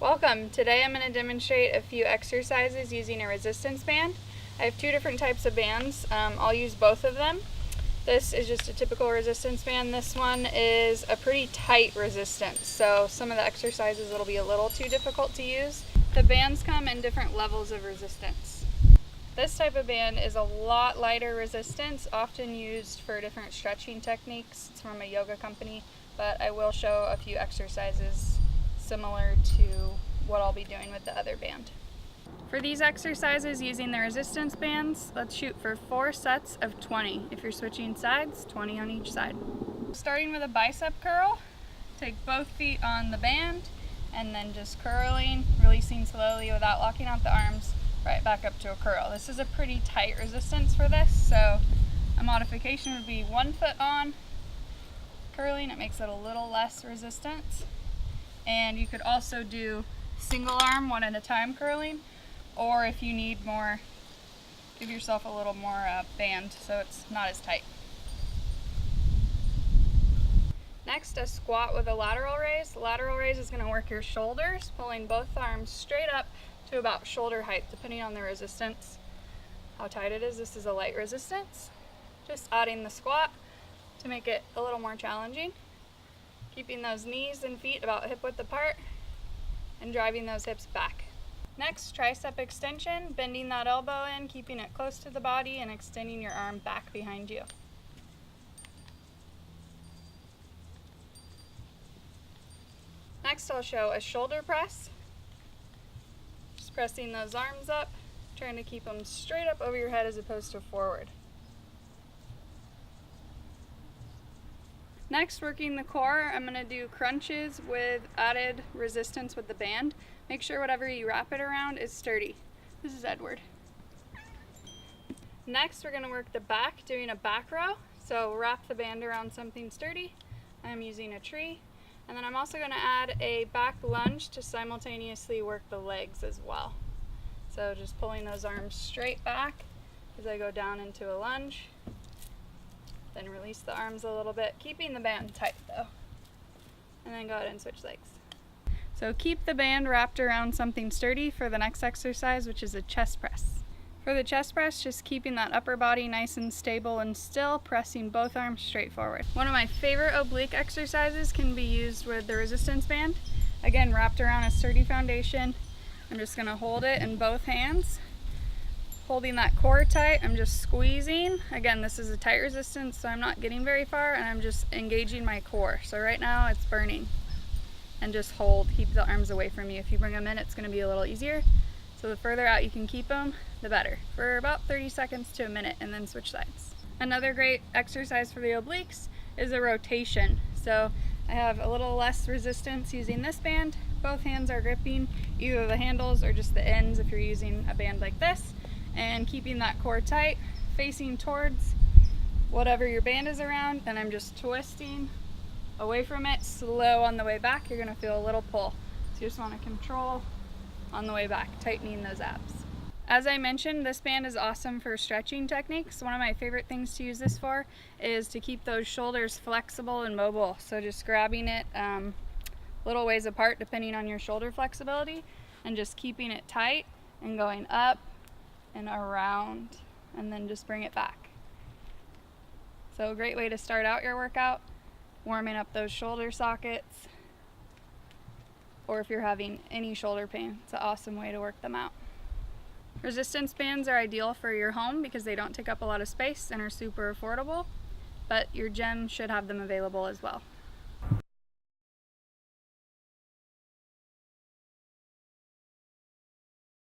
Welcome! Today I'm going to demonstrate a few exercises using a resistance band. I have two different types of bands. I'll use both of them. This is just a typical resistance band. This one is a pretty tight resistance, so some of the exercises will be a little too difficult to use. The bands come in different levels of resistance. This type of band is a lot lighter resistance, often used for different stretching techniques. It's from a yoga company, but I will show a few exercises similar to what I'll be doing with the other band. For these exercises using the resistance bands, let's shoot for 4 sets of 20. If you're switching sides, 20 on each side. Starting with a bicep curl, take both feet on the band and then just curling, releasing slowly without locking out the arms, right back up to a curl. This is a pretty tight resistance for this, so a modification would be 1 foot on, curling. It makes it a little less resistance. And you could also do single arm, 1 at a time curling, or if you need more, give yourself a little more band so it's not as tight. Next, a squat with a lateral raise. The lateral raise is going to work your shoulders, pulling both arms straight up to about shoulder height, depending on the resistance, how tight it is. This is a light resistance. Just adding the squat to make it a little more challenging. Keeping those knees and feet about hip width apart and driving those hips back. Next, tricep extension, bending that elbow in, keeping it close to the body and extending your arm back behind you. Next, I'll show a shoulder press. Just pressing those arms up, trying to keep them straight up over your head as opposed to forward. Next, working the core, I'm going to do crunches with added resistance with the band. Make sure whatever you wrap it around is sturdy. This is Edward. Next, we're going to work the back, doing a back row. So wrap the band around something sturdy. I'm using a tree. And then I'm also going to add a back lunge to simultaneously work the legs as well. So just pulling those arms straight back as I go down into a lunge. Then release the arms a little bit, keeping the band tight though. And then go ahead and switch legs. So keep the band wrapped around something sturdy for the next exercise, which is a chest press. For the chest press, just keeping that upper body nice and stable and still, pressing both arms straight forward. One of my favorite oblique exercises can be used with the resistance band. Again, wrapped around a sturdy foundation. I'm just gonna hold it in both hands. Holding that core tight, I'm just squeezing. Again, this is a tight resistance, so I'm not getting very far, and I'm just engaging my core. So right now it's burning. And just hold, keep the arms away from you. If you bring them in, it's gonna be a little easier. So the further out you can keep them, the better. For about 30 seconds to a minute, and then switch sides. Another great exercise for the obliques is a rotation. So I have a little less resistance using this band. Both hands are gripping either the handles or just the ends if you're using a band like this. And keeping that core tight, facing towards whatever your band is around, and I'm just twisting away from it, slow on the way back. You're gonna feel a little pull. So you just wanna control on the way back, tightening those abs. As I mentioned, this band is awesome for stretching techniques. One of my favorite things to use this for is to keep those shoulders flexible and mobile. So just grabbing it little ways apart depending on your shoulder flexibility, and just keeping it tight and going up and around, and then just bring it back. So a great way to start out your workout, warming up those shoulder sockets, or if you're having any shoulder pain, it's an awesome way to work them out. Resistance bands are ideal for your home because they don't take up a lot of space and are super affordable, but your gym should have them available as well.